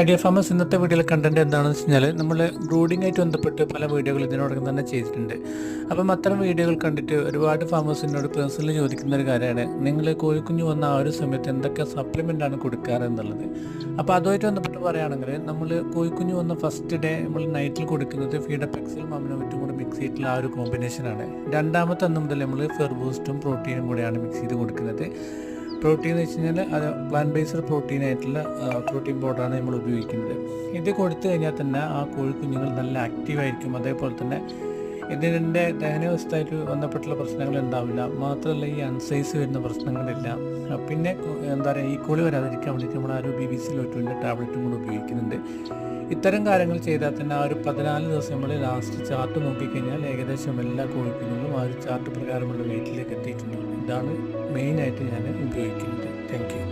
Idea farmers ഇന്നത്തെ വീഡിയോയിലെ content എന്താണെന്ന് വെച്ച് കഴിഞ്ഞാൽ നമ്മൾ ബ്രൂഡിംഗ് ആയിട്ട് ബന്ധപ്പെട്ട് പല വീഡിയോകൾ ഇതിനോടകം തന്നെ ചെയ്തിട്ടുണ്ട്. അപ്പം അത്തരം വീഡിയോകൾ കണ്ടിട്ട് ഒരുപാട് ഫാമേഴ്സിനോട് പേഴ്സണലി ചോദിക്കുന്ന ഒരു കാര്യമാണ്, നിങ്ങൾ കോഴിക്കുഞ്ഞ് വന്ന ആ ഒരു സമയത്ത് എന്തൊക്കെ സപ്ലിമെൻ്റ് ആണ് കൊടുക്കാറ് എന്നുള്ളത്. അപ്പോൾ അതുമായിട്ട് ബന്ധപ്പെട്ട് പറയുകയാണെങ്കിൽ നമ്മൾ കോഴിക്കുഞ്ഞ് വന്ന ഫസ്റ്റ് ഡേ നമ്മൾ നൈറ്റിൽ കൊടുക്കുന്നത് ഫീഡപ്പെക്സിലും അമിനോവിറ്റും കൂടെ മിക്സ് ചെയ്തിട്ടുള്ള ആ ഒരു കോമ്പിനേഷനാണ്. രണ്ടാമത്തെ അന്ന് മുതൽ നമ്മൾ ഫെർബൂസ്റ്റും പ്രോട്ടീനും കൂടെയാണ് മിക്സ് ചെയ്ത് കൊടുക്കുന്നത്. പ്രോട്ടീൻ എന്ന് വെച്ച് കഴിഞ്ഞാൽ അത് പ്ലാന്റ് ബേസ്ഡ് പ്രോട്ടീൻ ആയിട്ടുള്ള പ്രോട്ടീൻ പൗഡറാണ് നമ്മൾ ഉപയോഗിക്കുന്നത്. ഇത് കൊടുത്തു കഴിഞ്ഞാൽ തന്നെ ആ കോഴിക്കുഞ്ഞുങ്ങൾ നല്ല ആക്റ്റീവായിരിക്കും. അതേപോലെ തന്നെ ഇതിൻ്റെ ദഹനാവസ്ഥയായിട്ട് ബന്ധപ്പെട്ടുള്ള പ്രശ്നങ്ങൾ ഉണ്ടാവില്ല. മാത്രമല്ല ഈ അൺസൈസ് വരുന്ന പ്രശ്നങ്ങളില്ല. പിന്നെ എന്താ പറയുക, ഈ കോളി വരാതിരിക്കാൻ വേണ്ടിയിട്ട് നമ്മൾ ആ ഒരു BBC ലോറ്റുവിൻ്റെ ടാബ്ലറ്റും കൂടെ ഉപയോഗിക്കുന്നുണ്ട്. ഇത്തരം കാര്യങ്ങൾ ചെയ്താൽ തന്നെ ആ ഒരു 14 ദിവസം നമ്മൾ ലാസ്റ്റ് ചാർട്ട് നോക്കിക്കഴിഞ്ഞാൽ ഏകദേശം എല്ലാ കോഴിക്കുഞ്ഞുങ്ങളും ആ ഒരു ചാർട്ട് പ്രകാരമുള്ള വെയിറ്റിലേക്ക് എത്തിയിട്ടുണ്ട്. ഇതാണ് മെയിനായിട്ട് ഞാൻ ഉപയോഗിക്കുന്നത്. Thank you.